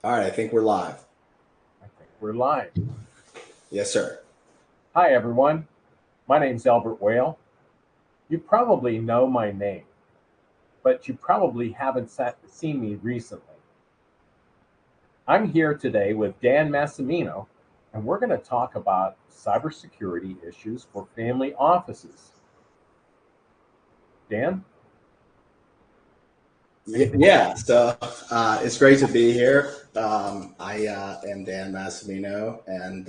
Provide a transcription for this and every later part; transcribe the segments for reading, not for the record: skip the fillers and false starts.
All right, I think we're live. I think we're live. Yes, sir. Hi, everyone. My name's Albert Whale. You probably know my name, but you probably haven't seen me recently. I'm here today with Dan Massimino, and we're going to talk about cybersecurity issues for family offices. Dan, anything? Yeah, it's great to be here. I am Dan Massimino, and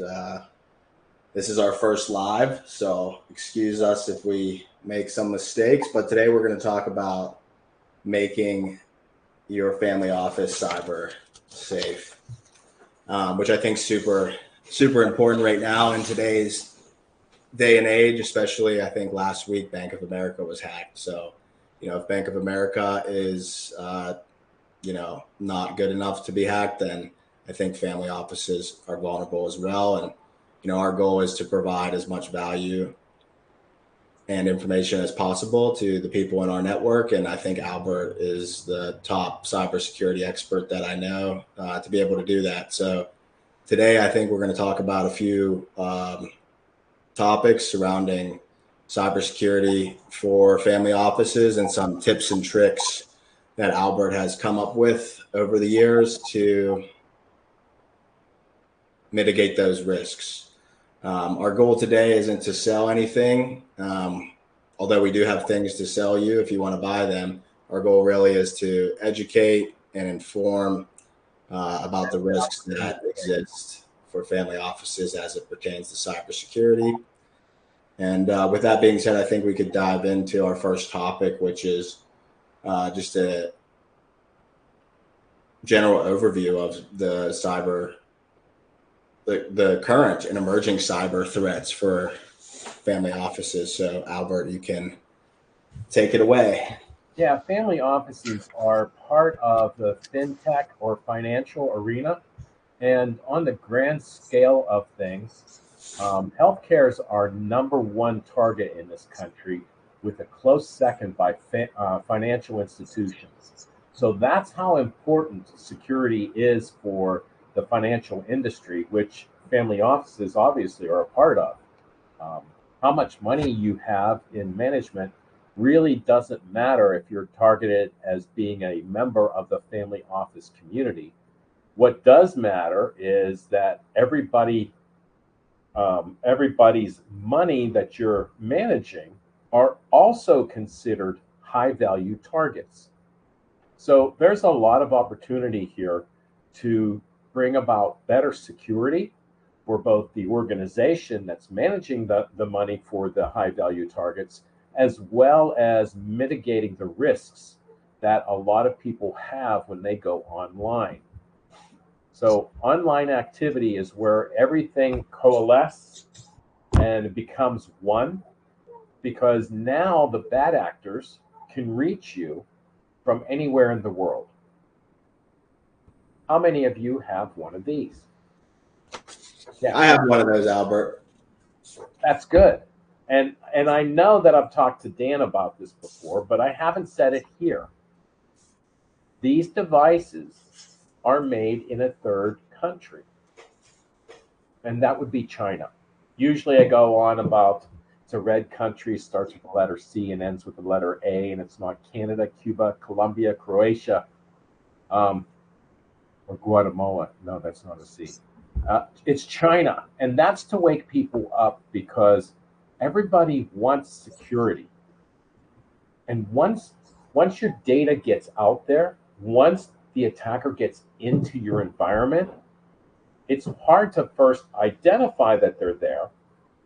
this is our first live. So excuse us if we make some mistakes, but today we're going to talk about making your family office cyber safe, which I think is super important right now in today's day and age. Especially, I think last week Bank of America was hacked. So, if Bank of America is not good enough to be hacked, then I think family offices are vulnerable as well. And, our goal is to provide as much value and information as possible to the people in our network. And I think Albert is the top cybersecurity expert that I know to be able to do that. So today, I think we're going to talk about a few topics surrounding cybersecurity for family offices and some tips and tricks that Albert has come up with over the years to mitigate those risks. Our goal today isn't to sell anything, although we do have things to sell you if you want to buy them. Our goal really is to educate and inform about the risks that exist for family offices as it pertains to cybersecurity. And with that being said, I think we could dive into our first topic, which is just a general overview of the current and emerging cyber threats for family offices. So, Albert, you can take it away. Yeah, family offices are part of the fintech or financial arena. And on the grand scale of things, healthcare is our number one target in this country, with a close second by financial institutions. So that's how important security is for the financial industry, which family offices obviously are a part of. Um, how much money you have in management really doesn't matter if you're targeted as being a member of the family office community. What does matter is that everybody's money that you're managing are also considered high value targets. So there's a lot of opportunity here to bring about better security for both the organization that's managing the money for the high value targets, as well as mitigating the risks that a lot of people have when they go online. So online activity is where everything coalesces and it becomes one, because now the bad actors can reach you from anywhere in the world. How many of you have one of these? Yeah, I have one of those, Albert. that's good. And I know that I've talked to Dan about this before, but I haven't said it here. These devices are made in a third country, and that would be China. Usually I go on about it's a red country, starts with the letter C and ends with the letter A, and it's not Canada, Cuba, Colombia, Croatia, um, or Guatemala. No, that's not a C. It's China, and that's to wake people up because everybody wants security. And once your data gets out there, once the attacker gets into your environment, it's hard to first identify that they're there.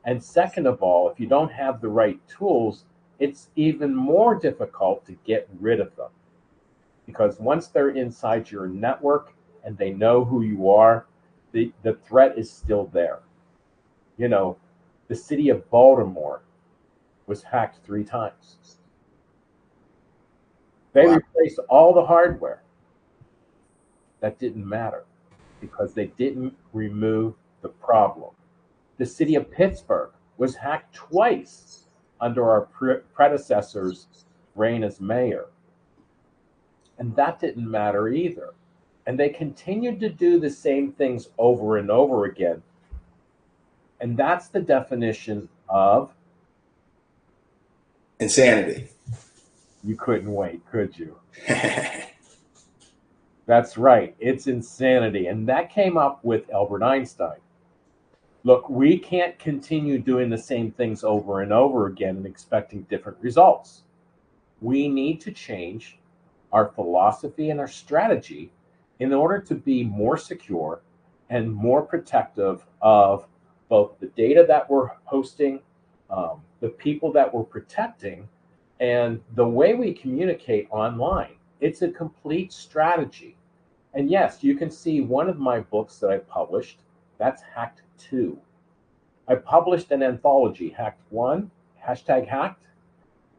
And second of all, if you don't have the right tools, it's even more difficult to get rid of them. Because once they're inside your network and they know who you are, the threat is still there. You know, the city of Baltimore was hacked 3 times. They Wow. replaced all the hardware. That didn't matter because they didn't remove the problem. The city of Pittsburgh was hacked twice under our predecessor's reign as mayor, and that didn't matter either. And they continued to do the same things over and over again. And that's the definition of insanity. you couldn't wait, could you? That's right. It's insanity. And that came up with Albert Einstein. Look, we can't continue doing the same things over and over again and expecting different results. We need to change our philosophy and our strategy in order to be more secure and more protective of both the data that we're hosting, the people that we're protecting, and the way we communicate online. It's a complete strategy. And yes, you can see one of my books that I published, that's Hacked 2. I published an anthology, Hacked 1, hashtag Hacked,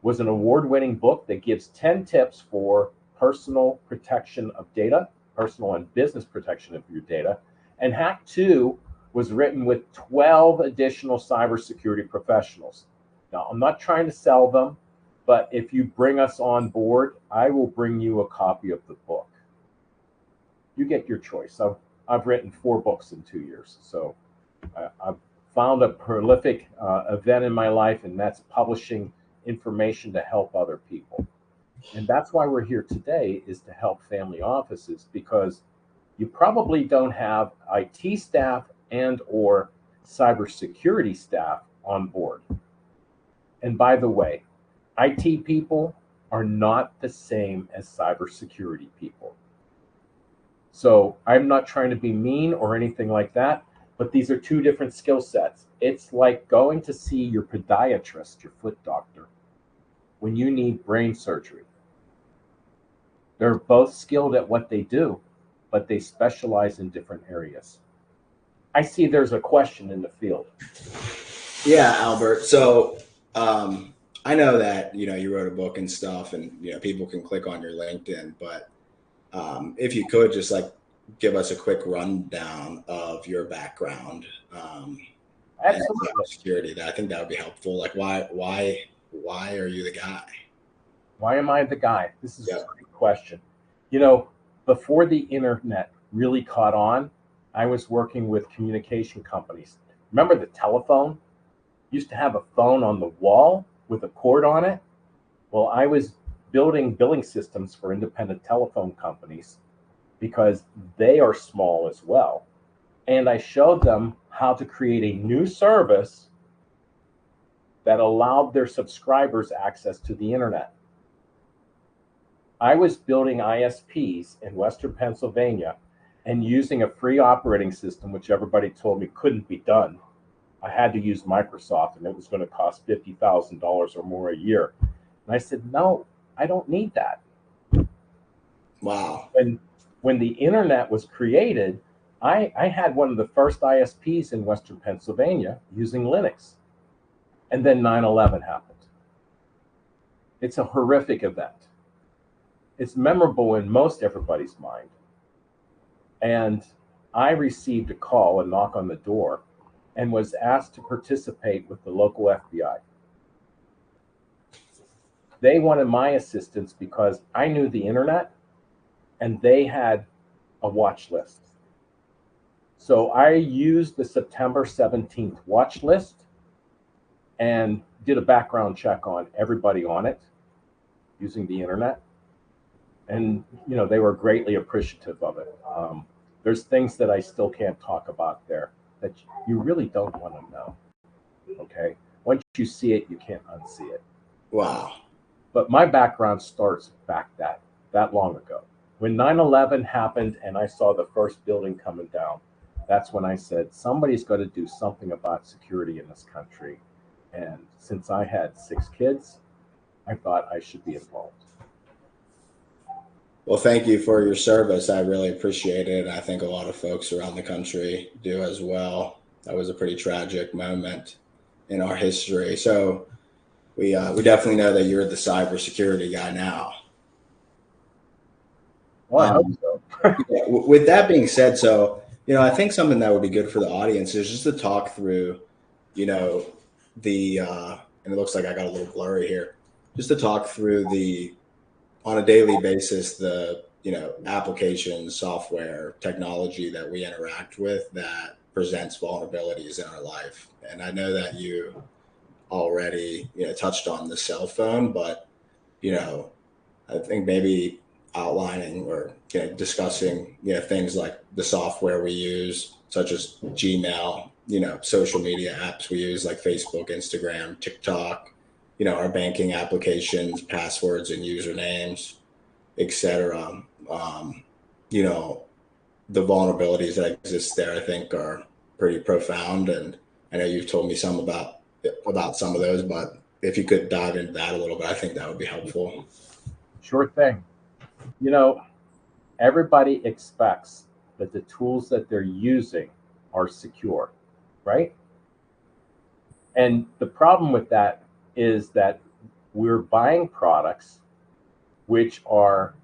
was an award-winning book that gives 10 tips for personal protection of data, personal and business protection of your data. And Hack 2 was written with 12 additional cybersecurity professionals. Now, I'm not trying to sell them, but if you bring us on board, I will bring you a copy of the book. You get your choice. I've written 4 books in 2 years. So I've found a prolific event in my life, and that's publishing information to help other people. And that's why we're here today, is to help family offices, because you probably don't have IT staff and or cybersecurity staff on board. And by the way, IT people are not the same as cybersecurity people. So I'm not trying to be mean or anything like that, but these are 2 different skill sets. It's like going to see your podiatrist, your foot doctor, when you need brain surgery. They're both skilled at what they do, but they specialize in different areas. I see there's a question in the field. Yeah, Albert. So I know that you wrote a book and stuff, and people can click on your LinkedIn. But if you could just like give us a quick rundown of your background and Absolutely. cybersecurity, I think that would be helpful. Like, why are you the guy? Why am I the guy? This is Yeah. a great question. You know, before the internet really caught on, I was working with communication companies. Remember the telephone? Used to have a phone on the wall with a cord on it. Well, I was building billing systems for independent telephone companies because they are small as well. And I showed them how to create a new service that allowed their subscribers access to the internet. I was building ISPs in Western Pennsylvania and using a free operating system, which everybody told me couldn't be done. I had to use Microsoft, and it was going to cost $50,000 or more a year. And I said, no, I don't need that. Wow. When the internet was created, I had one of the first ISPs in Western Pennsylvania using Linux. And then 9/11 happened. It's a horrific event. It's memorable in most everybody's mind. And I received a call, a knock on the door, and was asked to participate with the local FBI. They wanted my assistance because I knew the internet and they had a watch list. So I used the September 17th watch list and did a background check on everybody on it using the internet. And, they were greatly appreciative of it. There's things that I still can't talk about there that you really don't want to know. Okay. Once you see it, you can't unsee it. Wow. But my background starts back that long ago. When 9/11 happened and I saw the first building coming down, that's when I said, somebody's got to do something about security in this country. And since I had 6 kids, I thought I should be involved. Well, thank you for your service. I really appreciate it. I think a lot of folks around the country do as well. That was a pretty tragic moment in our history. So we definitely know that you're the cybersecurity guy now. Well, I hope so. Yeah, with that being said, so I think something that would be good for the audience is just to talk through, you know, the and it looks like I got a little blurry here. Just to talk through the on a daily basis applications, software, technology that we interact with that presents vulnerabilities in our life. And I know that you already touched on the cell phone, but you know I think maybe outlining or discussing things like the software we use, such as Gmail, social media apps we use like Facebook, Instagram, TikTok, our banking applications, passwords and usernames, etc. You know, the vulnerabilities that exist there, I think, are pretty profound, and I know you've told me some about some of those, but if you could dive into that a little bit, I think that would be helpful. Sure thing. You know, everybody expects that the tools that they're using are secure, right? And the problem with that is that we're buying products which are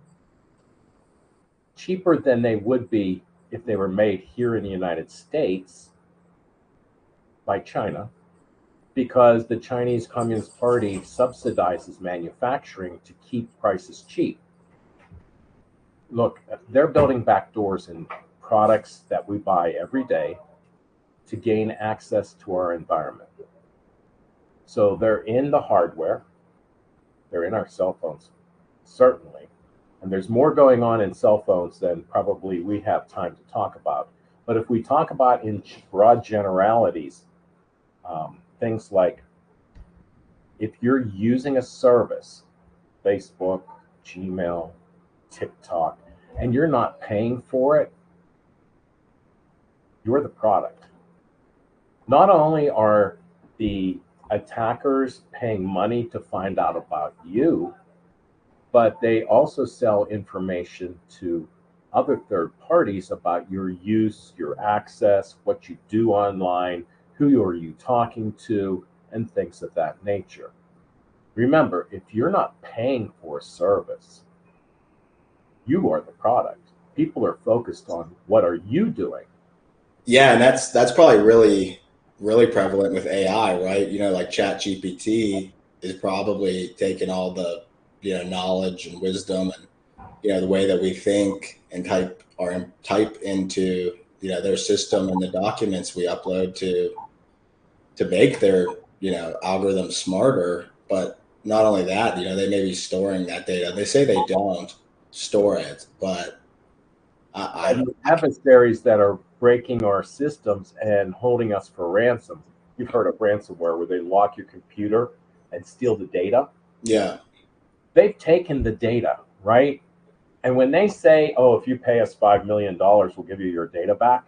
cheaper than they would be if they were made here in the United States by China, because the Chinese Communist Party subsidizes manufacturing to keep prices cheap. Look, they're building back doors in products that we buy every day to gain access to our environment. So they're in the hardware, they're in our cell phones, certainly. And there's more going on in cell phones than probably we have time to talk about. But if we talk about in broad generalities, things like if you're using a service, Facebook, Gmail, TikTok, and you're not paying for it, you're the product. Not only are the attackers paying money to find out about you, but they also sell information to other third parties about your use, your access, what you do online, who are you talking to, and things of that nature. Remember, if you're not paying for a service, you are the product. People are focused on what are you doing. Yeah, and that's probably really prevalent with AI, right? Like Chat GPT is probably taking all the knowledge and wisdom and the way that we think and type into their system and the documents we upload to make their algorithms smarter. But not only that, they may be storing that data. They say they don't store it, but I And the adversaries that are breaking our systems and holding us for ransom. You've heard of ransomware where they lock your computer and steal the data. yeah. They've taken the data, right? And when they say, oh, if you pay us $5 million, we'll give you your data back,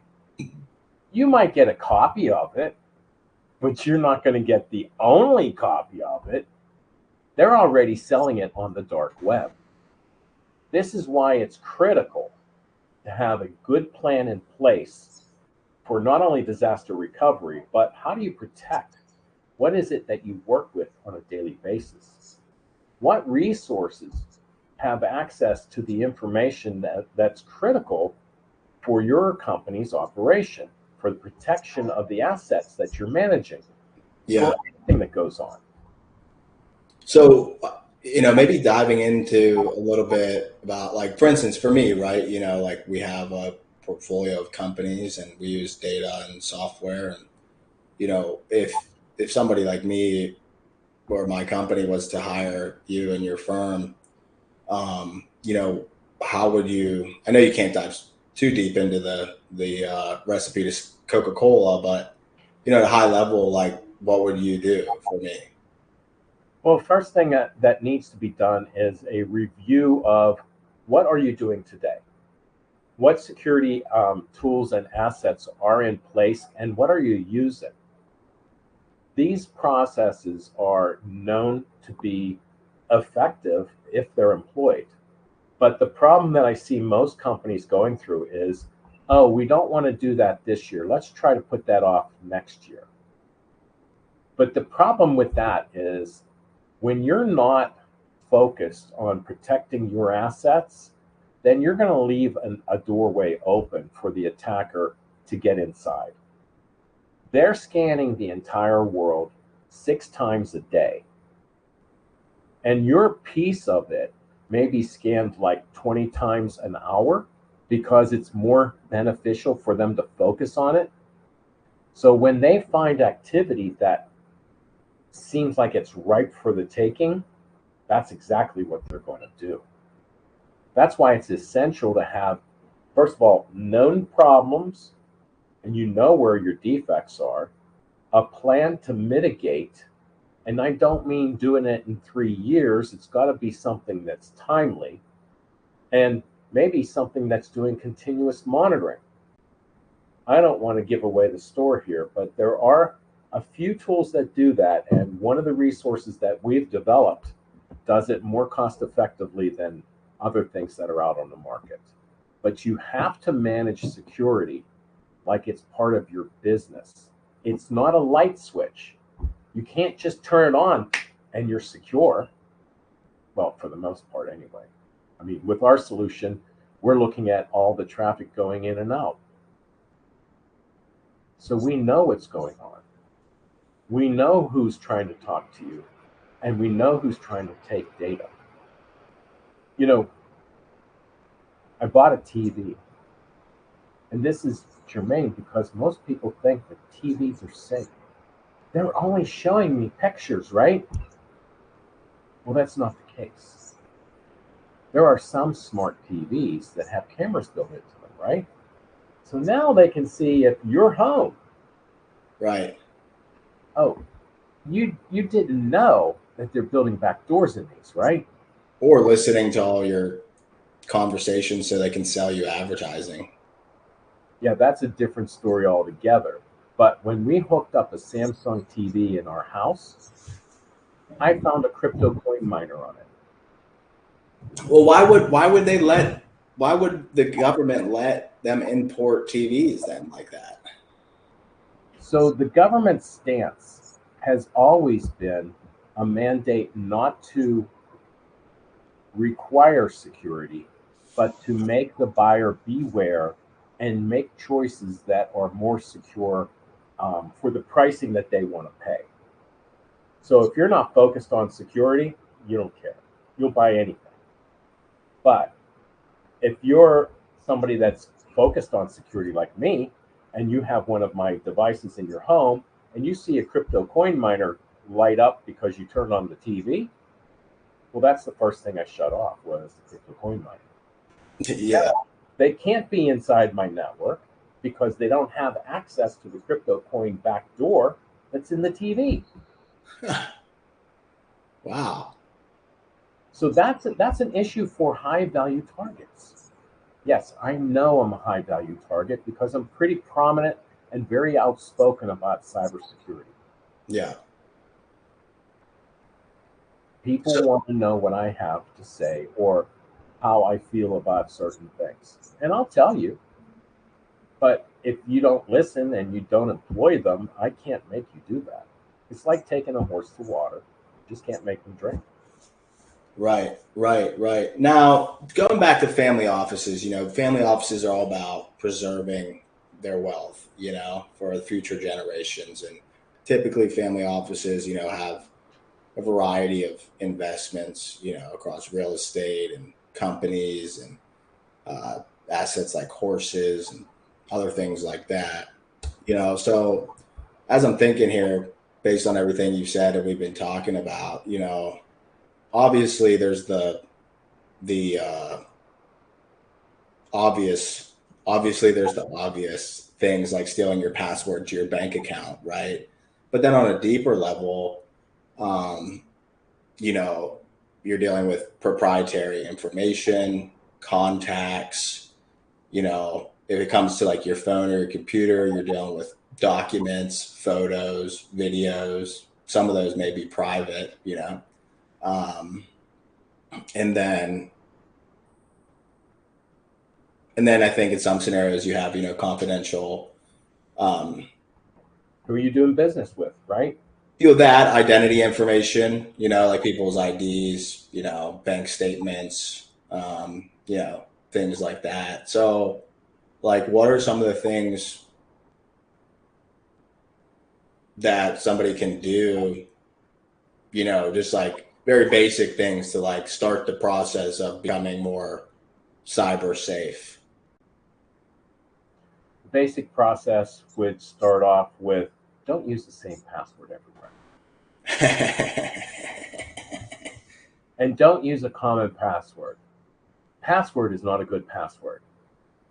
you might get a copy of it, but you're not going to get the only copy of it. They're already selling it on the dark web. This is why it's critical to have a good plan in place for not only disaster recovery, but how do you protect? What is it that you work with on a daily basis? What resources have access to the information that's critical for your company's operation, for the protection of the assets that you're managing, Yeah. for anything that goes on? So, maybe diving into a little bit about, like, for instance, for me, right? Like we have a portfolio of companies and we use data and software. And, if somebody like me or my company was to hire you and your firm, how would you, I know you can't dive too deep into the recipe to Coca-Cola, but, at a high level, like, what would you do for me? Well, first thing that needs to be done is a review of what are you doing today? What security tools and assets are in place and what are you using? These processes are known to be effective if they're employed. But the problem that I see most companies going through is, oh, we don't want to do that this year. Let's try to put that off next year. But the problem with that is when you're not focused on protecting your assets, then you're going to leave a doorway open for the attacker to get inside. They're scanning the entire world 6 times a day. And your piece of it maybe scanned like 20 times an hour because it's more beneficial for them to focus on it. So when they find activity that seems like it's ripe for the taking, that's exactly what they're going to do. That's why it's essential to have, first of all, known problems, and you know where your defects are, a plan to mitigate. And I don't mean doing it in 3 years. It's got to be something that's timely and maybe something that's doing continuous monitoring. I don't want to give away the store here, but there are a few tools that do that. And one of the resources that we've developed does it more cost effectively than other things that are out on the market. But you have to manage security like it's part of your business. It's not a light switch. You can't just turn it on and you're secure. Well, for the most part, anyway. I mean, with our solution, we're looking at all the traffic going in and out. So we know what's going on. We know who's trying to talk to you, and we know who's trying to take data. You know, I bought a TV, and this is germane because most people think that TVs are safe. They're only showing me pictures, right? Well, that's not the case. There are some smart TVs that have cameras built into them, right? So now they can see if you're home. Right. Oh, you didn't know that they're building back doors in these, right? Or listening to all your conversations so they can sell you advertising. Yeah, that's a different story altogether. But when we hooked up a Samsung TV in our house, I found a crypto coin miner on it. Well, why would the government let them import TVs then like that? So the government's stance has always been a mandate not to require security, but to make the buyer beware and make choices that are more secure for the pricing that they want to pay. So if you're not focused on security, you don't care. You'll buy anything. But if you're somebody that's focused on security like me, and you have one of my devices in your home, and you see a crypto coin miner light up because you turned on the TV, well, that's the first thing I shut off was the crypto coin miner. Yeah. They can't be inside my network because they don't have access to the crypto coin backdoor that's in the TV. Wow. So that's an issue for high value targets. Yes, I know I'm a high value target because I'm pretty prominent and very outspoken about cybersecurity. Yeah. People So, want to know what I have to say or how I feel about certain things. And I'll tell you, but if you don't listen and you don't employ them, I can't make you do that. It's like taking a horse to water. You just can't make them drink. right. Now, going back to family offices, family offices are all about preserving their wealth, for the future generations. And typically family offices, have a variety of investments, across real estate and companies and uh, assets like horses and other things like that. So as I'm thinking here, based on everything you've said and we've been talking about, obviously there's the obvious obviously there's the obvious things like stealing your password to your bank account, right? But then on a deeper level, um, you know, you're dealing with proprietary information, contacts, if it comes to like your phone or your computer, you're dealing with documents, photos, videos. Some of those may be private, Um, and then I think in some scenarios you have, confidential, um, Who are you doing business with, right? that identity information, like people's IDs, bank statements, things like that. So, like, what are some of the things that somebody can do, just like very basic things to like start the process of becoming more cyber safe. The basic process would start off with don't use the same password everywhere. And don't use a common password. Password is not a good password.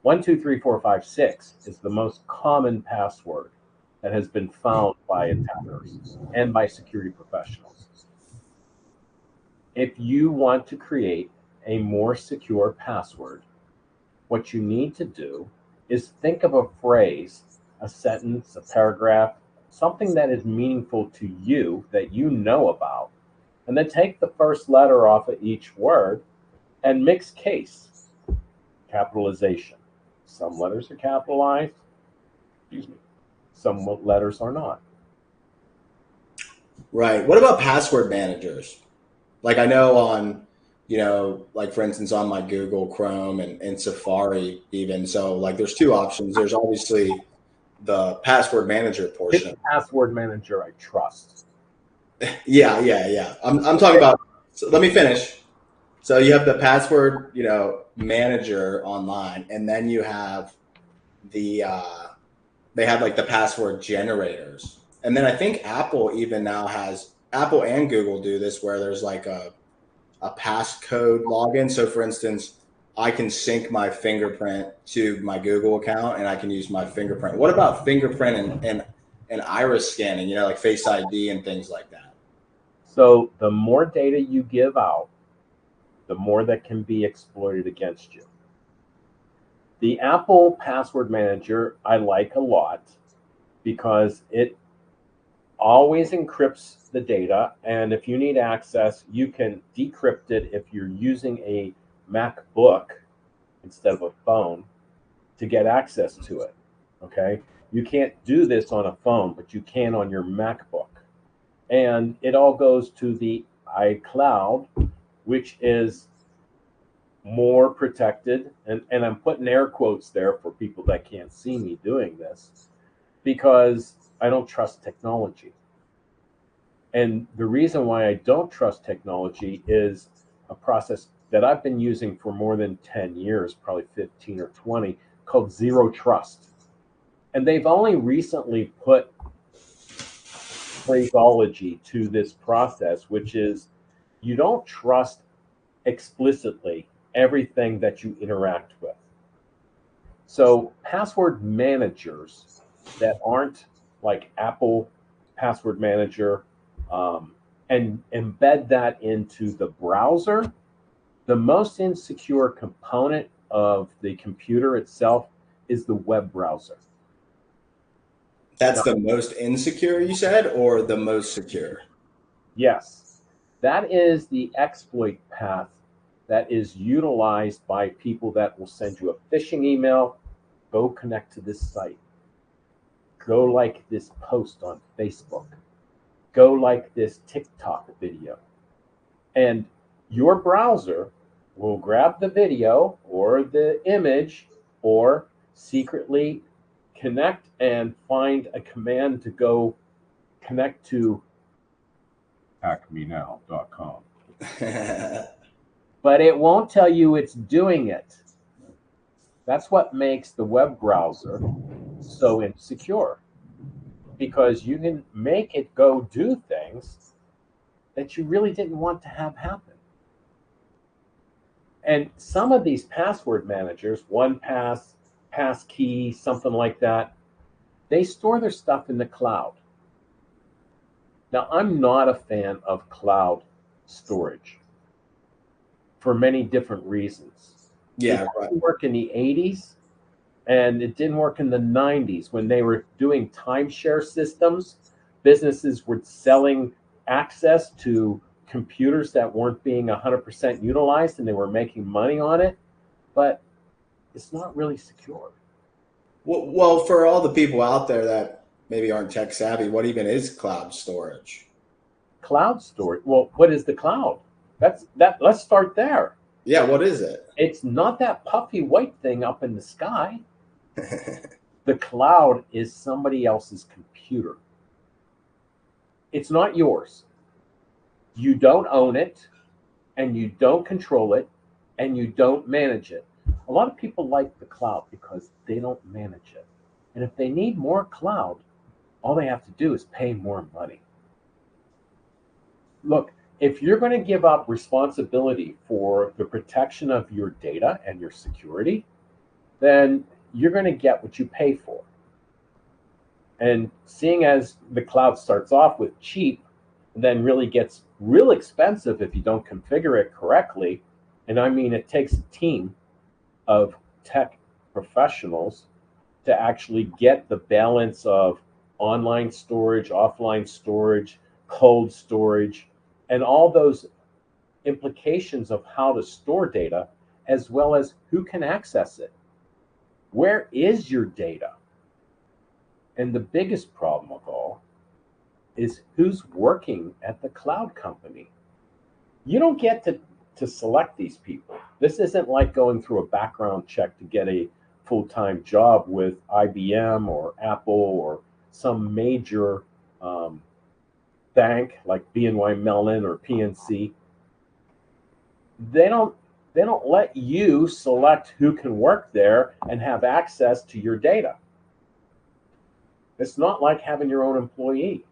123456 is the most common password that has been found by attackers and by security professionals. If you want to create a more secure password, what you need to do is think of a phrase, a sentence, a paragraph, something that is meaningful to you that you know about, and then take the first letter off of each word and mix case capitalization. Some letters are capitalized, excuse me, some letters are not. Right. What about password managers? Like I know on, like for instance, on my Google Chrome and Safari even. So like there's two options. There's obviously the password manager Pick portion. a password manager I trust. Yeah. I'm talking Okay. about, so let me finish. So you have the password, manager online, and then you have the they have like the password generators. And then I think Apple even now has Apple and Google do this where there's like a passcode login. So for instance, I can sync my fingerprint to my Google account and I can use my fingerprint. What about fingerprint and iris scanning, like Face ID and things like that? So the more data you give out, the more that can be exploited against you. The Apple password manager I like a lot because it always encrypts the data. And if you need access, you can decrypt it if you're using a MacBook instead of a phone to get access to it. Okay. You can't do this on a phone, but you can on your MacBook. And it all goes to the iCloud, which is more protected. And I'm putting air quotes there for people that can't see me doing this because I don't trust technology. And the reason why I don't trust technology is a process that I've been using for more than 10 years, probably 15 or 20, called zero trust. And they've only recently put phraseology to this process, which is you don't trust explicitly everything that you interact with. So, password managers that aren't like Apple Password Manager and embed that into the browser, the most insecure component of the computer itself is the web browser. That's Now, the most insecure, you said, or the most secure? yes, that is the exploit path that is utilized by people that will send you a phishing email. Go connect to this site. Go like this post on Facebook. Go like this TikTok video. And your browser will grab the video or the image or secretly connect and find a command to go connect to hackmenow.com. But it won't tell you it's doing it. That's what makes the web browser so insecure because you can make it go do things that you really didn't want to have happen. And some of these password managers, 1Pass, Passkey, something like that, they store their stuff in the cloud. Now, I'm not a fan of cloud storage for many different reasons. It Yeah, right. didn't work in the 80s and it didn't work in the 90s when they were doing timeshare systems. Businesses were selling access to computers that weren't being 100% utilized and they were making money on it, but it's not really secure. Well, for all the people out there that maybe aren't tech savvy, what even is cloud storage? Cloud storage. Well, what is the cloud? That's that. Let's start there. Yeah, what is it? It's not that puffy white thing up in the sky. The cloud is somebody else's computer. It's not yours. You don't own it, and you don't control it, and you don't manage it. A lot of people like the cloud because they don't manage it. And if they need more cloud, all they have to do is pay more money. Look, if you're going to give up responsibility for the protection of your data and your security, then you're going to get what you pay for. And seeing as the cloud starts off with cheap, then really gets real expensive if you don't configure it correctly. And I mean, it takes a team of tech professionals to actually get the balance of online storage, offline storage, cold storage, and all those implications of how to store data, as well as who can access it. Where is your data? And the biggest problem of all is who's working at the cloud company. You don't get to select these people. This isn't like going through a background check to get a full-time job with IBM or Apple or some major bank like BNY Mellon or PNC. They don't they don't let you select who can work there and have access to your data. It's not like having your own employee.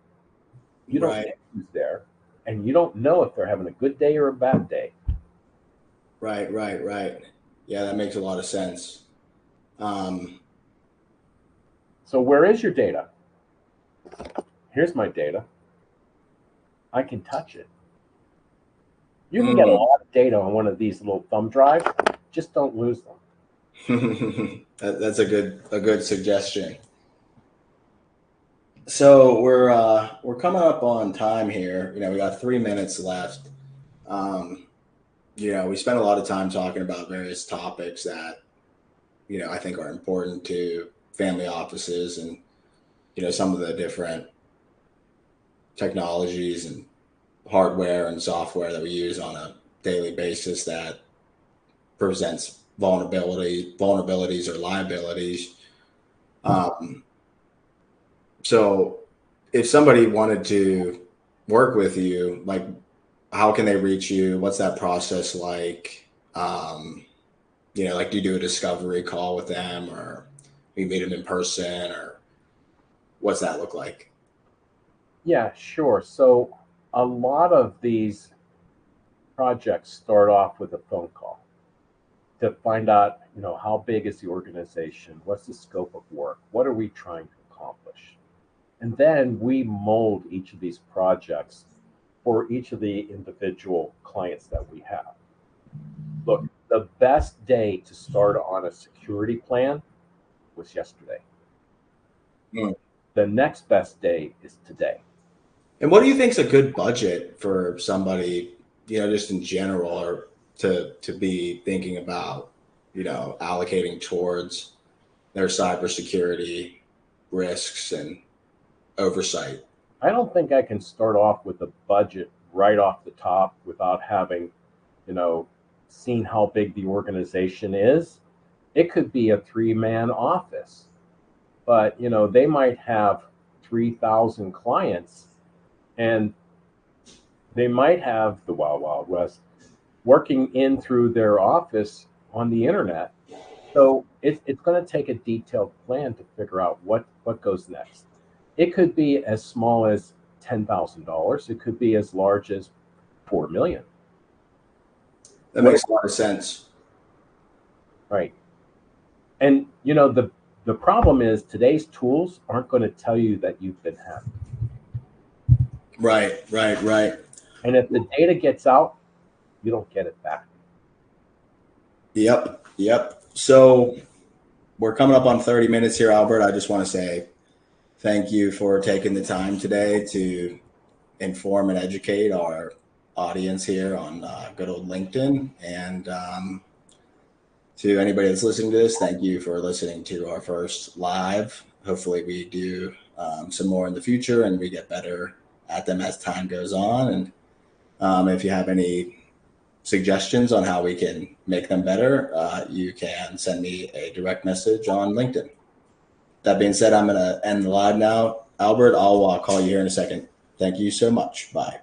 You don't Right. know who's there, and you don't know if they're having a good day or a bad day. Right. Yeah, that makes a lot of sense. Um, So where is your data? Here's my data. I can touch it. You can get a lot of data on one of these little thumb drives. Just don't lose them. that's a good suggestion. So we're coming up on time here. We got 3 minutes left. Um, we spent a lot of time talking about various topics that I think are important to family offices, and some of the different technologies and hardware and software that we use on a daily basis that presents vulnerabilities or liabilities. Um, so if somebody wanted to work with you, like, how can they reach you? What's that process like? Like, do you do a discovery call with them, or you meet them in person, or what's that look like? Yeah, sure. So a lot of these projects start off with a phone call to find out, how big is the organization? What's the scope of work? What are we trying to accomplish? And then we mold each of these projects for each of the individual clients that we have. Look, the best day to start on a security plan was yesterday. Mm. The next best day is today. And what do you think is a good budget for somebody, just in general, or to be thinking about, allocating towards their cybersecurity risks and oversight? I don't think I can start off with a budget right off the top without having, you know, seen how big the organization is. It could be a three-man office, but they might have 3,000 clients, and they might have the Wild Wild West working in through their office on the internet. So it's going to take a detailed plan to figure out what goes next. It could be as small as $10,000. It could be as large as 4 million. That What makes a lot of sense. right? And the problem is today's tools aren't going to tell you that you've been hacked. Right. And if the data gets out, you don't get it back. Yep. So we're coming up on 30 minutes here, Albert. I just want to say thank you for taking the time today to inform and educate our audience here on good old LinkedIn. And to anybody that's listening to this, thank you for listening to our first live. Hopefully, we do some more in the future, and we get better at them as time goes on. And if you have any suggestions on how we can make them better, you can send me a direct message on LinkedIn. That being said, I'm going to end the live now. Albert, I'll call you here in a second. Thank you so much. Bye.